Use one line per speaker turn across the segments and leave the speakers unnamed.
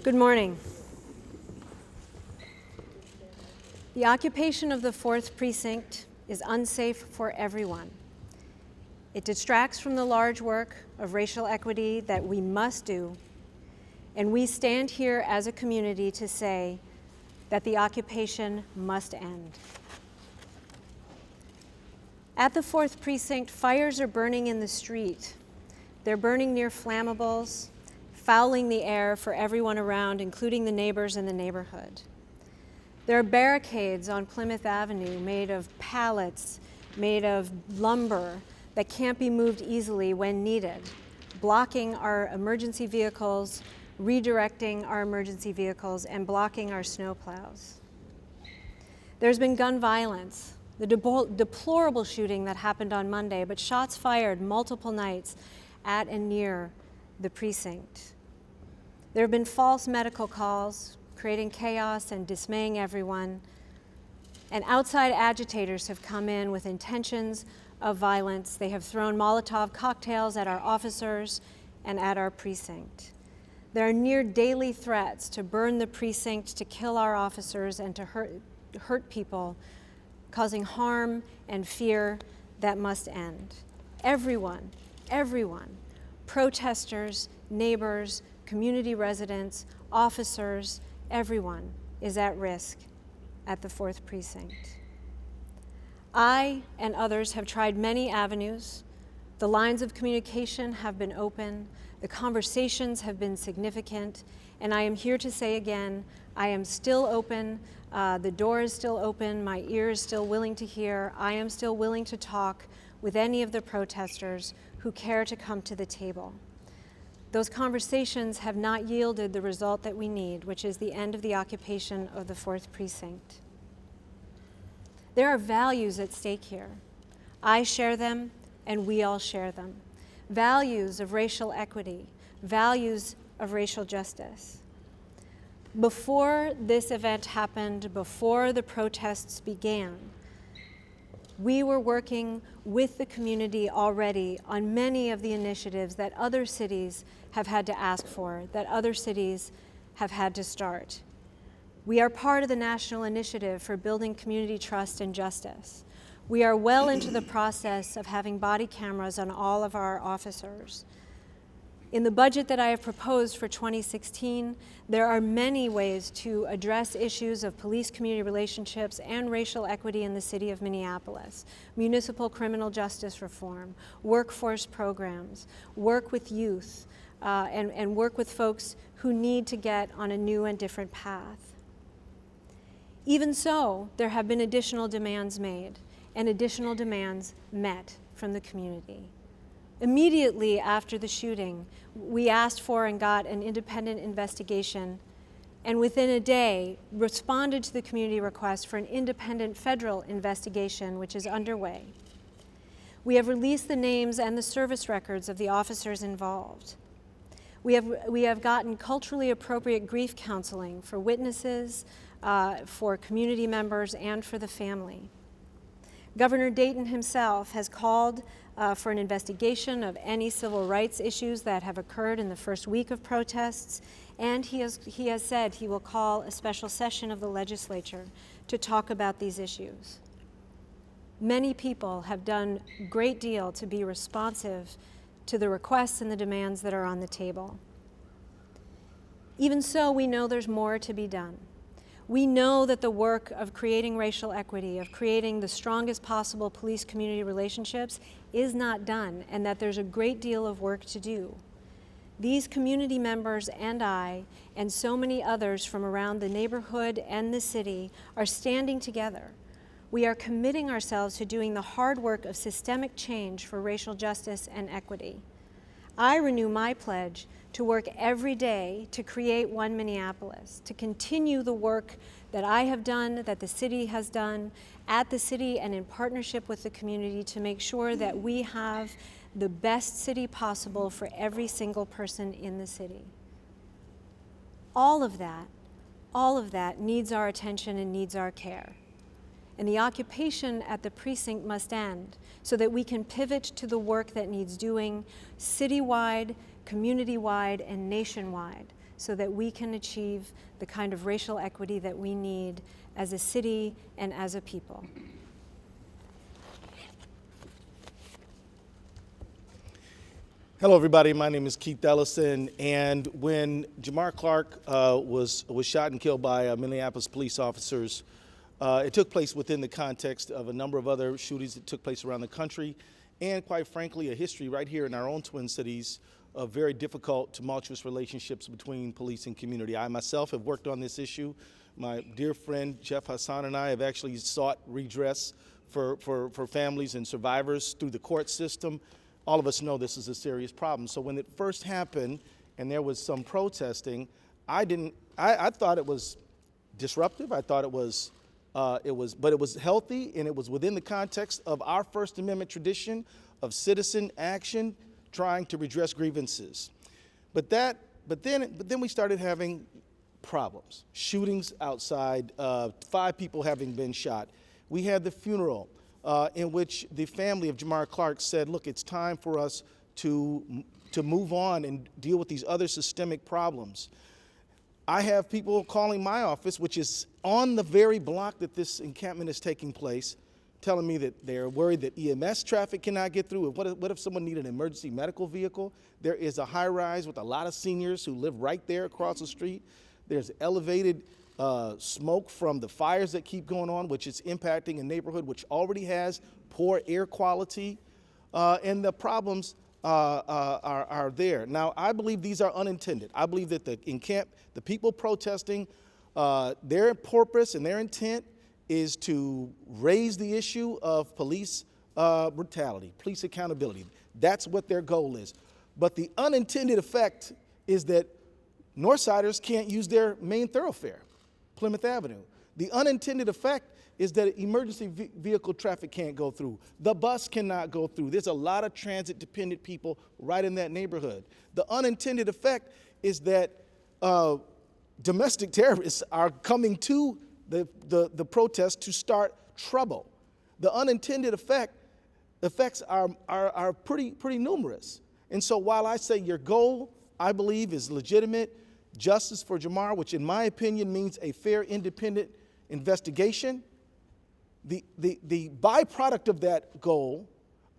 Good morning. The occupation of the 4th Precinct is unsafe for everyone. It distracts from the large work of racial equity that we must do, and we stand here as a community to say that the occupation must end. At the 4th Precinct, fires are burning in the street. They're burning near flammables, fouling the air for everyone around, including the neighbors in the neighborhood. There are barricades on Plymouth Avenue made of pallets, made of lumber that can't be moved easily when needed, blocking our emergency vehicles, redirecting our emergency vehicles, and blocking our snowplows. There's been gun violence, the deplorable shooting that happened on Monday, but shots fired multiple nights at and near the precinct. There have been false medical calls, creating chaos and dismaying everyone. And outside agitators have come in with intentions of violence. They have thrown Molotov cocktails at our officers and at our precinct. There are near daily threats to burn the precinct, to kill our officers, and to hurt people, causing harm and fear that must end. Everyone, protesters, neighbors, community residents, officers, everyone is at risk at the 4th Precinct. I and others have tried many avenues. The lines of communication have been open. The conversations have been significant. And I am here to say again, I am still open. The door is still open. My ear is still willing to hear. I am still willing to talk with any of the protesters who care to come to the table. Those conversations have not yielded the result that we need, which is the end of the occupation of the 4th Precinct. There are values at stake here. I share them, and we all share them. Values of racial equity, values of racial justice. Before this event happened, before the protests began, we were working with the community already on many of the initiatives that other cities have had to ask for, that other cities have had to start. We are part of the national initiative for building community trust and justice. We are well into the process of having body cameras on all of our officers. In the budget that I have proposed for 2016, there are many ways to address issues of police-community relationships and racial equity in the city of Minneapolis. Municipal criminal justice reform, workforce programs, work with youth, and work with folks who need to get on a new and different path. Even so, there have been additional demands made and additional demands met from the community. Immediately after the shooting, we asked for and got an independent investigation, and within a day responded to the community request for an independent federal investigation, which is underway. We have released the names and the service records of the officers involved. We have gotten culturally appropriate grief counseling for witnesses, for community members, and for the family. Governor Dayton himself has called for an investigation of any civil rights issues that have occurred in the first week of protests, and he has said he will call a special session of the legislature to talk about these issues. Many people have done a great deal to be responsive to the requests and the demands that are on the table. Even so, we know there's more to be done. We know that the work of creating racial equity, of creating the strongest possible police-community relationships is not done, and that there's a great deal of work to do. These community members and I, and so many others from around the neighborhood and the city, are standing together. We are committing ourselves to doing the hard work of systemic change for racial justice and equity. I renew my pledge to work every day to create one Minneapolis, to continue the work that I have done, that the city has done, at the city and in partnership with the community, to make sure that we have the best city possible for every single person in the city. All of that needs our attention and needs our care. And the occupation at the precinct must end so that we can pivot to the work that needs doing citywide, community-wide, and nationwide so that we can achieve the kind of racial equity that we need as a city and as a people.
Hello, everybody. My name is Keith Ellison, and when Jamar Clark was shot and killed by Minneapolis police officers, it took place within the context of a number of other shootings that took place around the country, and quite frankly, a history right here in our own Twin Cities of very difficult, tumultuous relationships between police and community. I myself have worked on this issue. My dear friend Jeff Hassan and I have actually sought redress for families and survivors through the court system. All of us know this is a serious problem. So when it first happened and there was some protesting, I thought it was disruptive. I thought it was healthy, and it was within the context of our First Amendment tradition of citizen action trying to redress grievances. But then we started having problems, shootings outside, 5 people having been shot. We had the funeral in which the family of Jamar Clark said, look, it's time for us to move on and deal with these other systemic problems. I have people calling my office, which is on the very block that this encampment is taking place, telling me that they're worried that EMS traffic cannot get through. What if someone needed an emergency medical vehicle? There is a high-rise with a lot of seniors who live right there across the street. There's elevated smoke from the fires that keep going on, which is impacting a neighborhood which already has poor air quality, and the problems are there. Now, I believe these are unintended. I believe that the people protesting, their purpose and their intent is to raise the issue of police brutality, police accountability. That's what their goal is. But the unintended effect is that Northsiders can't use their main thoroughfare, Plymouth Avenue. The unintended effect is that emergency vehicle traffic can't go through. The bus cannot go through. There's a lot of transit-dependent people right in that neighborhood. The unintended effect is that domestic terrorists are coming to the protest to start trouble. The unintended effects are pretty numerous. And so while I say your goal, I believe, is legitimate, justice for Jamar, which in my opinion means a fair, independent investigation, the byproduct of that goal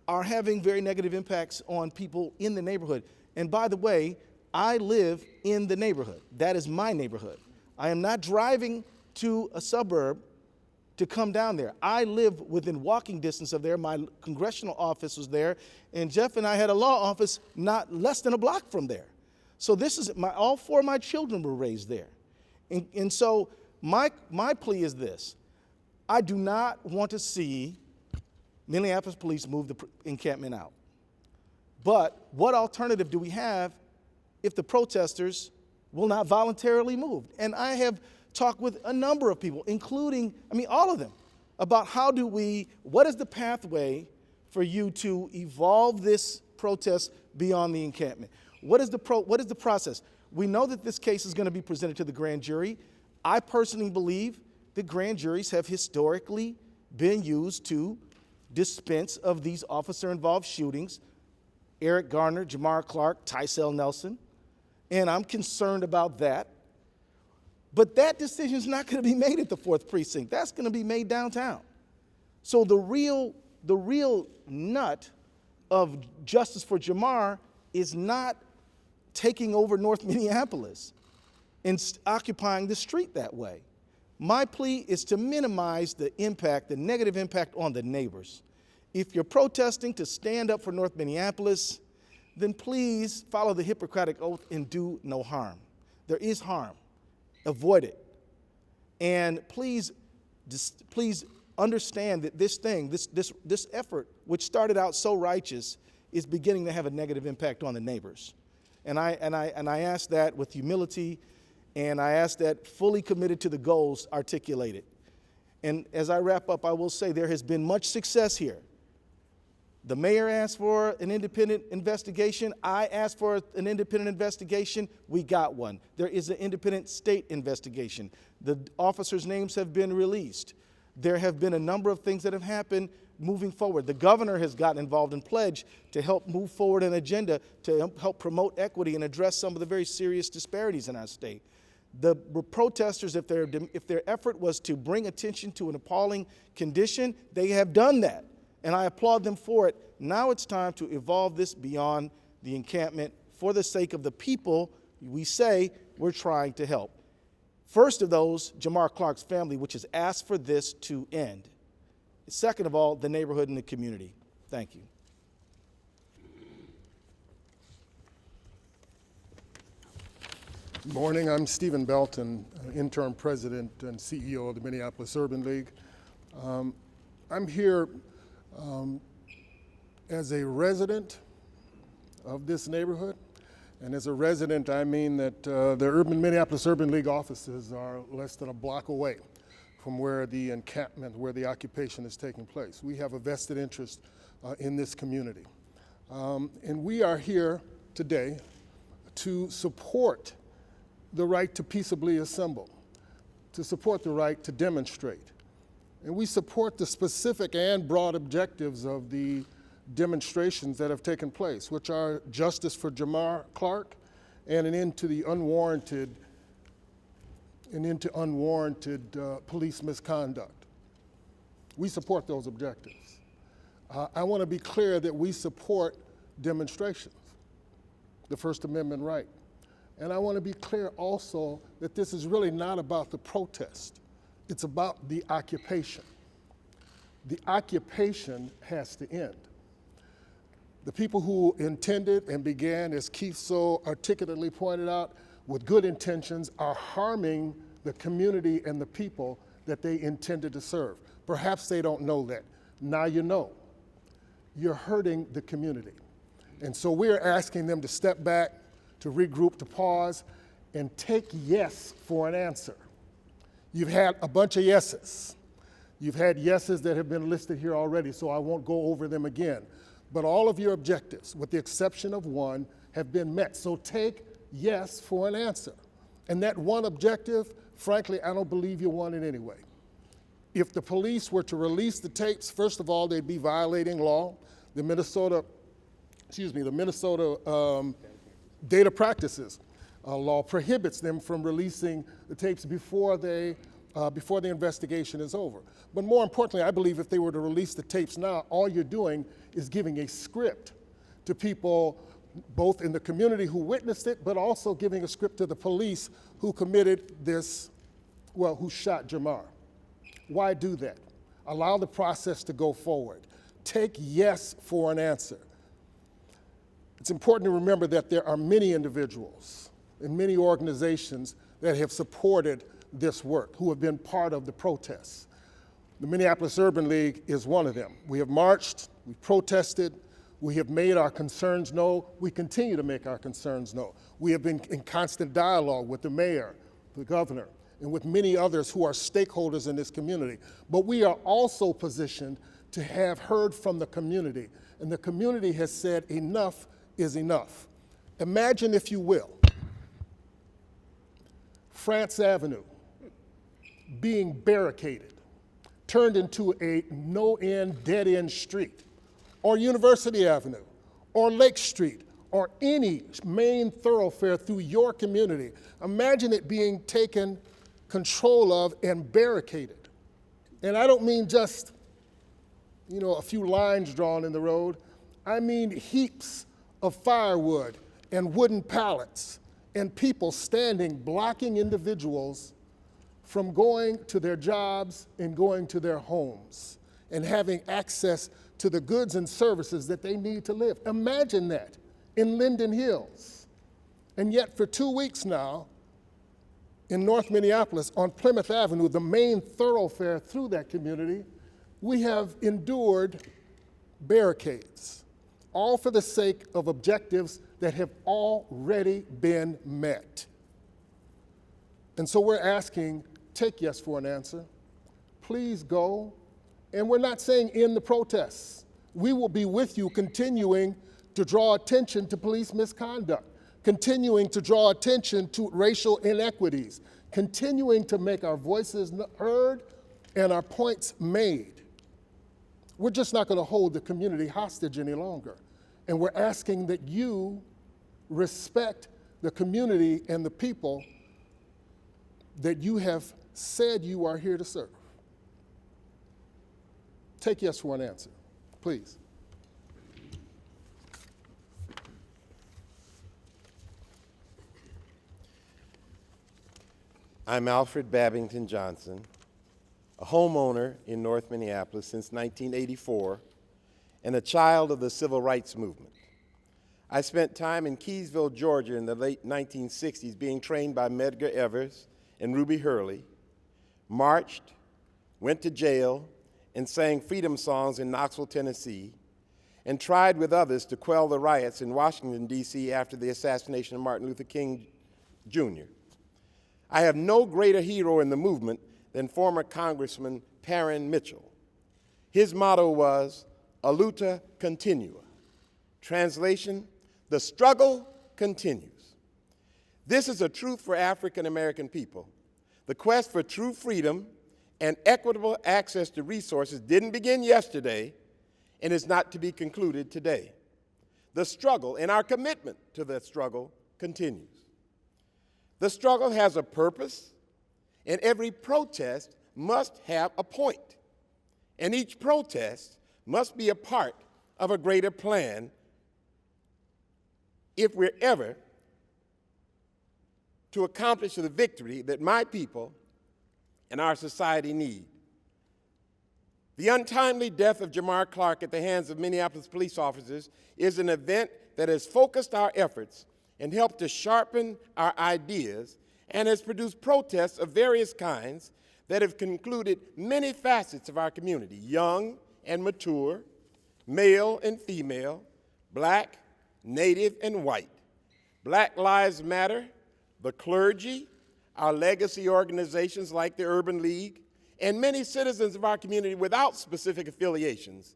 are having very negative impacts on people in the neighborhood. And by the way, I live in the neighborhood. That is my neighborhood. I am not driving to a suburb to come down there. I live within walking distance of there. My congressional office was there, and Jeff and I had a law office not less than a block from there. So this is all 4 of my children were raised there. And so my plea is this. I do not want to see Minneapolis police move the encampment out. But what alternative do we have if the protesters will not voluntarily move? And I have talked with a number of people, including, all of them, about what is the pathway for you to evolve this protest beyond the encampment? What is the process? We know that this case is going to be presented to the grand jury. I personally believe that grand juries have historically been used to dispense of these officer-involved shootings. Eric Garner, Jamar Clark, Tycel Nelson, and I'm concerned about that. But that decision is not going to be made at the 4th Precinct. That's going to be made downtown. So the real nut of justice for Jamar is not taking over North Minneapolis and occupying the street that way. My plea is to minimize the negative impact on the neighbors. If you're protesting to stand up for North Minneapolis, then please follow the Hippocratic Oath and do no harm. There is harm. Avoid it. And please understand that this effort, which started out so righteous, is beginning to have a negative impact on the neighbors. And I ask that with humility, and I ask that fully committed to the goals articulated. And as I wrap up, I will say there has been much success here. The mayor asked for an independent investigation. I asked for an independent investigation. We got one. There is an independent state investigation. The officers' names have been released. There have been a number of things that have happened moving forward. The governor has gotten involved and pledged to help move forward an agenda to help promote equity and address some of the very serious disparities in our state. The protesters, if their effort was to bring attention to an appalling condition, they have done that, and I applaud them for it. Now it's time to evolve this beyond the encampment for the sake of the people we say we're trying to help. First of those, Jamar Clark's family, which has asked for this to end. Second of all, the neighborhood and the community. Thank you.
Good morning. I'm Stephen Belton, interim president and CEO of the Minneapolis Urban League. I'm here as a resident of this neighborhood. And as a resident, I mean that the Minneapolis Urban League offices are less than a block away from where the encampment, where the occupation is taking place. We have a vested interest in this community. And we are here today to support the right to peaceably assemble, to support the right to demonstrate. And we support the specific and broad objectives of the demonstrations that have taken place, which are justice for Jamar Clark and an end to the unwarranted police misconduct. We support those objectives. I want to be clear that we support demonstrations, the First Amendment right. And I want to be clear also that this is really not about the protest. It's about the occupation. The occupation has to end. The people who intended and began, as Keith so articulately pointed out, with good intentions are harming the community and the people that they intended to serve. Perhaps they don't know that. Now you know. You're hurting the community. And so we're asking them to step back, to regroup, to pause, and take yes for an answer. You've had a bunch of yeses. You've had yeses that have been listed here already, so I won't go over them again. But all of your objectives, with the exception of one, have been met. So take yes for an answer. And that one objective, frankly, I don't believe you want it anyway. If the police were to release the tapes, first of all, they'd be violating law. The Minnesota data practices law prohibits them from releasing the tapes before the investigation is over. But more importantly, I believe if they were to release the tapes now, all you're doing is giving a script to people both in the community who witnessed it, but also giving a script to the police who committed this, who shot Jamar. Why do that? Allow the process to go forward. Take yes for an answer. It's important to remember that there are many individuals and many organizations that have supported this work, who have been part of the protests. The Minneapolis Urban League is one of them. We have marched, we've protested, we have made our concerns known, we continue to make our concerns known. We have been in constant dialogue with the mayor, the governor, and with many others who are stakeholders in this community. But we are also positioned to have heard from the community, and the community has said enough is enough. Imagine, if you will, France Avenue being barricaded, turned into a no-end, dead-end street, or University Avenue, or Lake Street, or any main thoroughfare through your community. Imagine it being taken control of and barricaded. And I don't mean just, a few lines drawn in the road. I mean heaps of firewood and wooden pallets and people standing, blocking individuals from going to their jobs and going to their homes and having access to the goods and services that they need to live. Imagine that in Linden Hills. And yet for 2 weeks now, in North Minneapolis, on Plymouth Avenue, the main thoroughfare through that community, we have endured barricades, all for the sake of objectives that have already been met. And so we're asking, take yes for an answer. Please go. And we're not saying end the protests. We will be with you, continuing to draw attention to police misconduct, continuing to draw attention to racial inequities, continuing to make our voices heard and our points made. We're just not going to hold the community hostage any longer. And we're asking that you respect the community and the people that you have said you are here to serve. Take yes for an answer, please.
I'm Alfred Babington Johnson, a homeowner in North Minneapolis since 1984 and a child of the civil rights movement. I spent time in Keysville, Georgia in the late 1960s being trained by Medgar Evers and Ruby Hurley, marched, went to jail, and sang freedom songs in Knoxville, Tennessee, and tried with others to quell the riots in Washington, D.C. after the assassination of Martin Luther King, Jr. I have no greater hero in the movement than former Congressman Perrin Mitchell. His motto was, "Aluta continua." Translation, the struggle continues. This is a truth for African American people. The quest for true freedom and equitable access to resources didn't begin yesterday and is not to be concluded today. The struggle and our commitment to that struggle continues. The struggle has a purpose, and every protest must have a point. And each protest must be a part of a greater plan if we're ever to accomplish the victory that my people and our society need. The untimely death of Jamar Clark at the hands of Minneapolis police officers is an event that has focused our efforts and helped to sharpen our ideas and has produced protests of various kinds that have concluded many facets of our community, young and mature, male and female, black, native and white, Black Lives Matter, the clergy, our legacy organizations like the Urban League, and many citizens of our community without specific affiliations,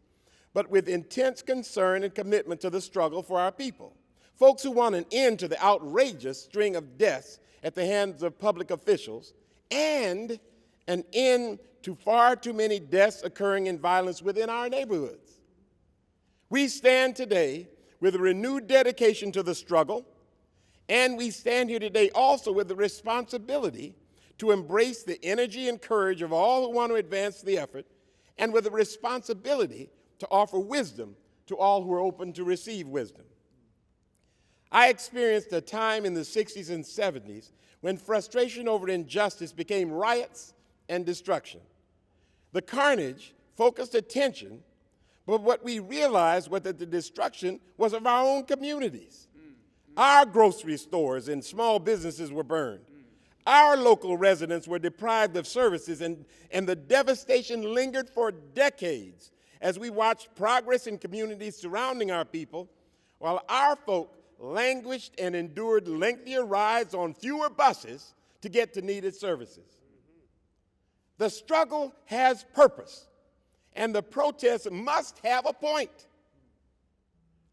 but with intense concern and commitment to the struggle for our people. Folks who want an end to the outrageous string of deaths at the hands of public officials and an end to far too many deaths occurring in violence within our neighborhoods. We stand today with a renewed dedication to the struggle, and we stand here today also with the responsibility to embrace the energy and courage of all who want to advance the effort, and with the responsibility to offer wisdom to all who are open to receive wisdom. I experienced a time in the 60s and 70s when frustration over injustice became riots and destruction. The carnage focused attention, but what we realized was that the destruction was of our own communities. Our grocery stores and small businesses were burned. Our local residents were deprived of services, and the devastation lingered for decades as we watched progress in communities surrounding our people, while our folk languished and endured lengthier rides on fewer buses to get to needed services. The struggle has purpose, and the protests must have a point.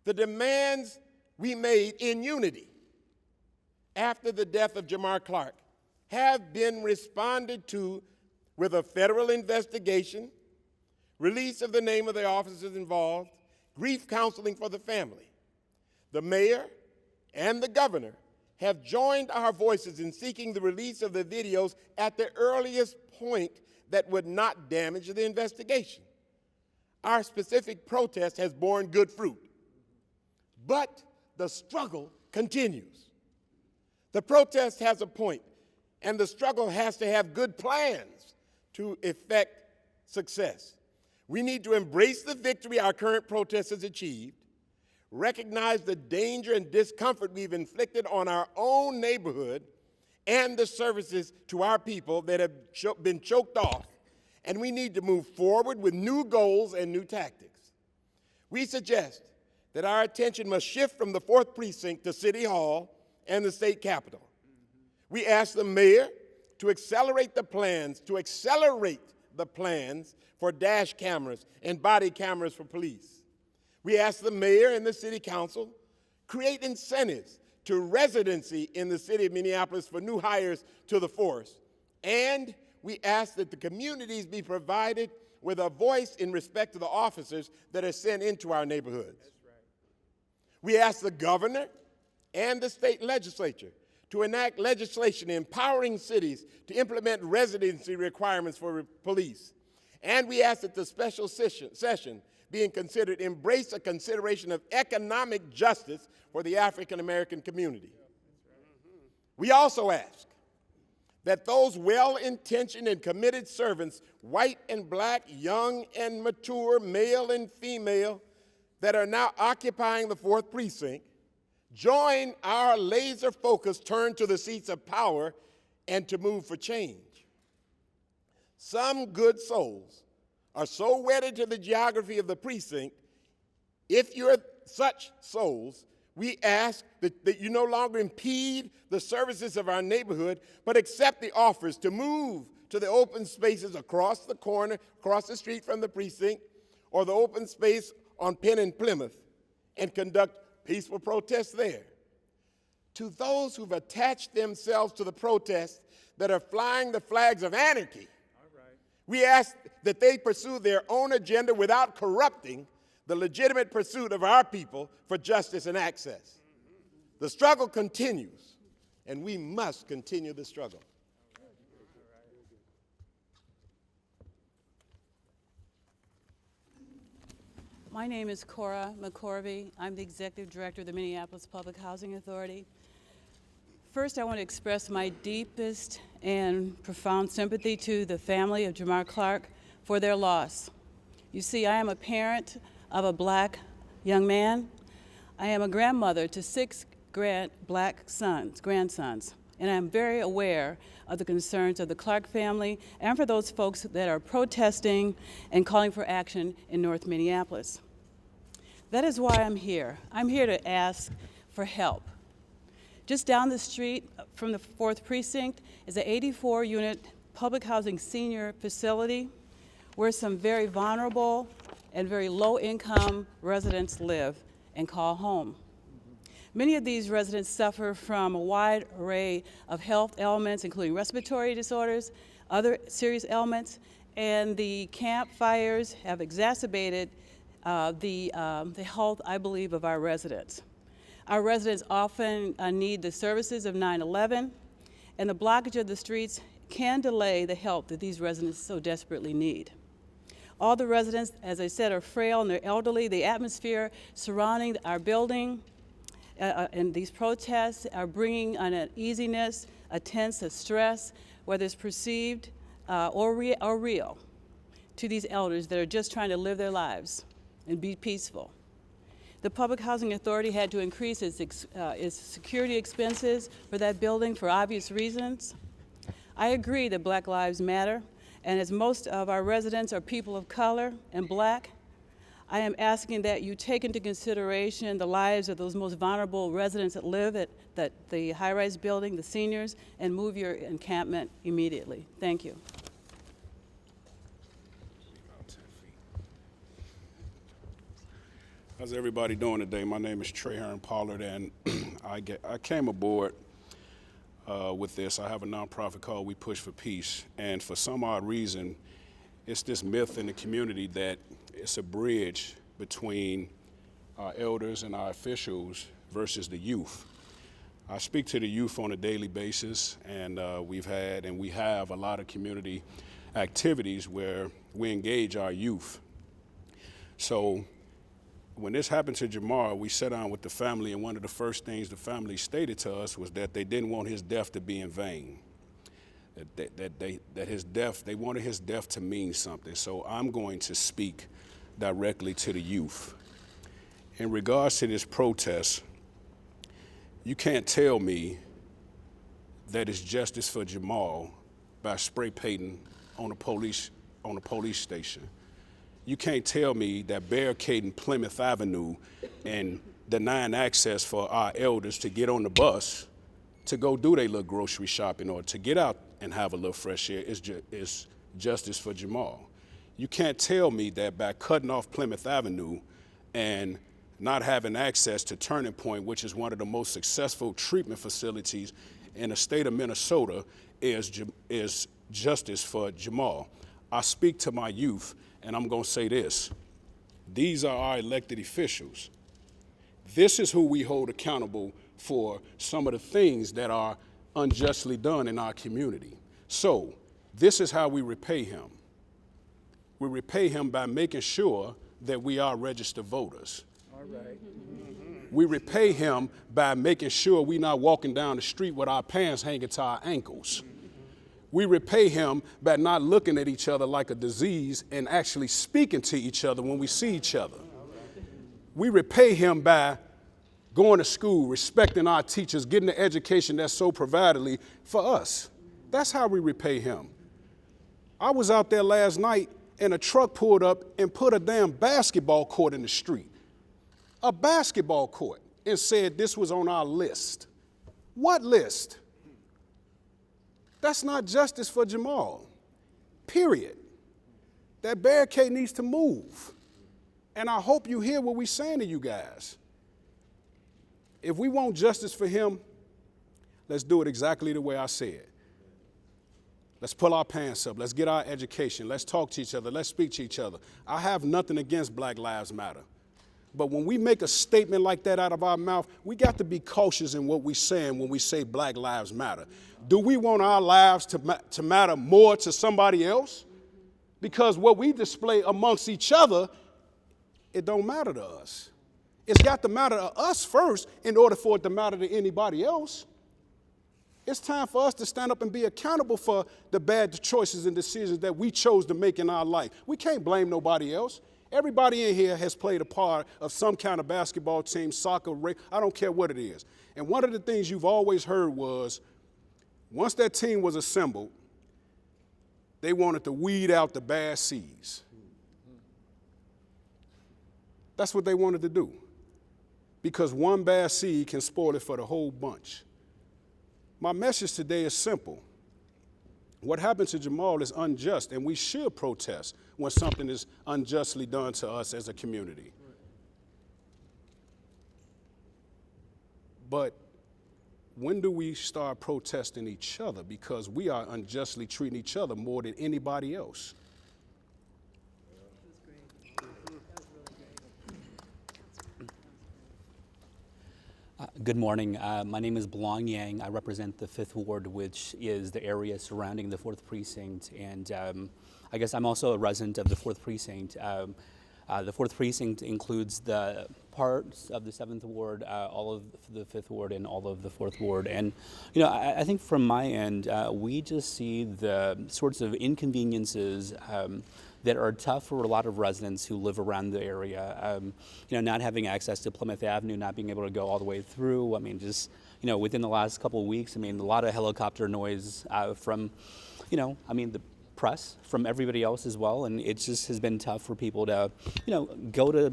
The demands we made in unity after the death of Jamar Clark have been responded to with a federal investigation, release of the name of the officers involved, grief counseling for the family. The mayor and the governor have joined our voices in seeking the release of the videos at the earliest point that would not damage the investigation. Our specific protest has borne good fruit, but the struggle continues. The protest has a point, and the struggle has to have good plans to effect success. We need to embrace the victory our current protest has achieved, recognize the danger and discomfort we've inflicted on our own neighborhood and the services to our people that have been choked off, and we need to move forward with new goals and new tactics. We suggest that our attention must shift from the 4th Precinct to City Hall and the state capitol. We ask the mayor to accelerate the plans for dash cameras and body cameras for police. We ask the mayor and the city council create incentives to residency in the city of Minneapolis for new hires to the force. And we ask that the communities be provided with a voice in respect to the officers that are sent into our neighborhoods. That's right. We ask the governor and the state legislature to enact legislation empowering cities to implement residency requirements for police. And we ask that the special session being considered embrace a consideration of economic justice for the African American community. We also ask that those well-intentioned and committed servants, white and black, young and mature, male and female, that are now occupying the 4th Precinct, join our laser-focused turn to the seats of power and to move for change. Some good souls are so wedded to the geography of the precinct. If you're such souls, we ask that you no longer impede the services of our neighborhood, but accept the offers to move to the open spaces across the corner, across the street from the precinct, or the open space on Penn and Plymouth, and conduct peaceful protests there. To those who've attached themselves to the protests that are flying the flags of anarchy, we ask that they pursue their own agenda without corrupting the legitimate pursuit of our people for justice and access. The struggle continues, and we must continue the struggle.
My name is Cora McCorvey. I'm the Executive Director of the Minneapolis Public Housing Authority. First, I want to express my deepest and profound sympathy to the family of Jamar Clark for their loss. You see, I am a parent of a black young man. I am a grandmother to 6 black grandsons, and I'm very aware of the concerns of the Clark family and for those folks that are protesting and calling for action in North Minneapolis. That is why I'm here. I'm here to ask for help. Just down the street from the 4th Precinct is an 84-unit public housing senior facility where some very vulnerable and very low-income residents live and call home. Many of these residents suffer from a wide array of health ailments, including respiratory disorders, other serious ailments, and the campfires have exacerbated the health, I believe, of our residents. Our residents often need the services of 9/11, and the blockage of the streets can delay the help that these residents so desperately need. All the residents, as I said, are frail and they're elderly. The atmosphere surrounding our building and these protests are bringing an uneasiness, a tense, a stress, whether it's perceived or real, to these elders that are just trying to live their lives and be peaceful. The Public Housing Authority had to increase its security expenses for that building for obvious reasons. I agree that Black Lives Matter, and as most of our residents are people of color and black, I am asking that you take into consideration the lives of those most vulnerable residents that live at the high-rise building, the seniors, and move your encampment immediately. Thank you.
How's everybody doing today? My name is Trey Hearn Pollard, and I came aboard with this. I have a nonprofit called We Push for Peace, and for some odd reason, it's this myth in the community that it's a bridge between our elders and our officials versus the youth. I speak to the youth on a daily basis, and we have a lot of community activities where we engage our youth. So when this happened to Jamar, we sat down with the family, and one of the first things the family stated to us was that they didn't want his death to be in vain. They wanted his death to mean something. So I'm going to speak directly to the youth. In regards to this protest, you can't tell me that it's justice for Jamal by spray painting on a police station. You can't tell me that barricading Plymouth Avenue and denying access for our elders to get on the bus to go do their little grocery shopping or to get out and have a little fresh air is justice for Jamal. You can't tell me that by cutting off Plymouth Avenue and not having access to Turning Point, which is one of the most successful treatment facilities in the state of Minnesota, is justice for Jamal. I speak to my youth, and I'm going to say this. These are our elected officials. This is who we hold accountable for some of the things that are unjustly done in our community. So this is how we repay him. We repay him by making sure that we are registered voters. All right. We repay him by making sure we're not walking down the street with our pants hanging to our ankles. We repay him by not looking at each other like a disease and actually speaking to each other when we see each other. We repay him by going to school, respecting our teachers, getting the education that's so providedly for us. That's how we repay him. I was out there last night and a truck pulled up and put a damn basketball court in the street. A basketball court, and said this was on our list. What list? That's not justice for Jamal, period. That barricade needs to move. And I hope you hear what we're saying to you guys. If we want justice for him, let's do it exactly the way I said. Let's pull our pants up. Let's get our education. Let's talk to each other. Let's speak to each other. I have nothing against Black Lives Matter. But when we make a statement like that out of our mouth, we got to be cautious in what we're saying when we say Black Lives Matter. Do we want our lives to matter more to somebody else? Because what we display amongst each other, it don't matter to us. It's got to matter to us first in order for it to matter to anybody else. It's time for us to stand up and be accountable for the bad choices and decisions that we chose to make in our life. We can't blame nobody else. Everybody in here has played a part of some kind of basketball team, soccer, I don't care what it is. And one of the things you've always heard was, once that team was assembled, they wanted to weed out the bad seeds. That's what they wanted to do. Because one bad seed can spoil it for the whole bunch. My message today is simple. What happened to Jamal is unjust, and we should protest when something is unjustly done to us as a community. But when do we start protesting each other? Because we are unjustly treating each other more than anybody else.
Good morning. My name is Belong Yang. I represent the 5th Ward, which is the area surrounding the 4th Precinct. And I guess I'm also a resident of the 4th Precinct. The 4th Precinct includes the parts of the 7th Ward, all of the 5th Ward, and all of the 4th Ward. And, you know, I think from my end, we just see the sorts of inconveniences that are tough for a lot of residents who live around the area. You know, not having access to Plymouth Avenue, not being able to go all the way through. I mean, just, you know, within the last couple of weeks, I mean, a lot of helicopter noise from, you know, I mean, the press, from everybody else as well. And it just has been tough for people to, you know, go to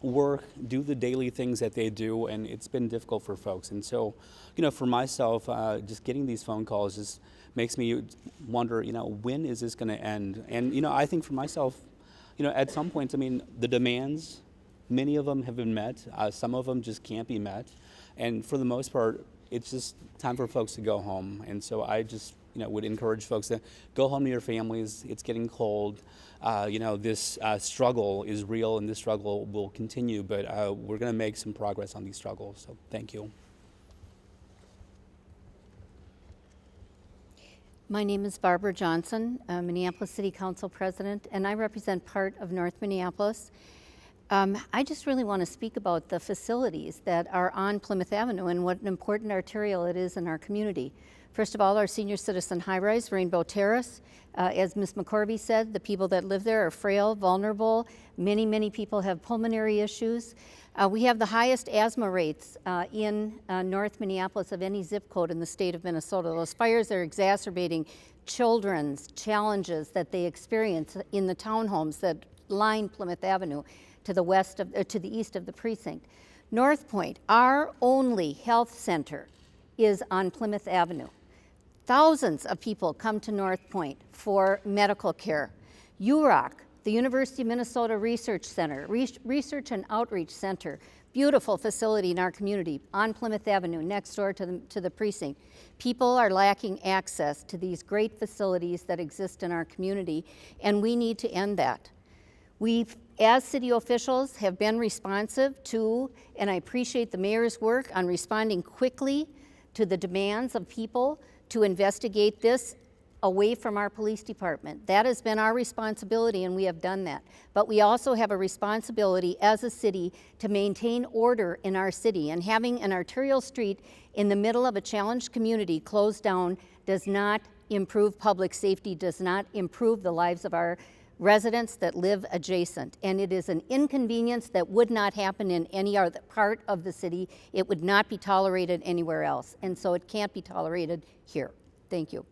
work, do the daily things that they do, and it's been difficult for folks. And so, you know, for myself, just getting these phone calls just makes me wonder, you know, when is this going to end? And, you know, I think for myself, you know, at some points, I mean, the demands, many of them have been met. Some of them just can't be met. And for the most part, it's just time for folks to go home. And so I just, you know, would encourage folks to go home to your families. It's getting cold. You know, this struggle is real, and this struggle will continue, but we're going to make some progress on these struggles. So thank you.
My name is Barbara Johnson, Minneapolis City Council President, and I represent part of North Minneapolis. I just really want to speak about the facilities that are on Plymouth Avenue and what an important arterial it is in our community. First of all, our senior citizen high-rise, Rainbow Terrace. As Ms. McCorvey said, the people that live there are frail, vulnerable. Many, many people have pulmonary issues. We have the highest asthma rates in North Minneapolis of any zip code in the state of Minnesota. Those fires are exacerbating children's challenges that they experience in the townhomes that line Plymouth Avenue to the west of, to the east of the precinct. North Point, our only health center, is on Plymouth Avenue. Thousands of people come to North Point for medical care. UROC, the University of Minnesota Research Center, Research and Outreach Center, beautiful facility in our community on Plymouth Avenue, next door to the precinct. People are lacking access to these great facilities that exist in our community, and we need to end that. We, as city officials, have been responsive to, and I appreciate the mayor's work on responding quickly to the demands of people to investigate this away from our police department. That has been our responsibility, and we have done that. But we also have a responsibility as a city to maintain order in our city, and having an arterial street in the middle of a challenged community closed down does not improve public safety, does not improve the lives of our residents that live adjacent. And it is an inconvenience that would not happen in any other part of the city. It would not be tolerated anywhere else. And so it can't be tolerated here. Thank you.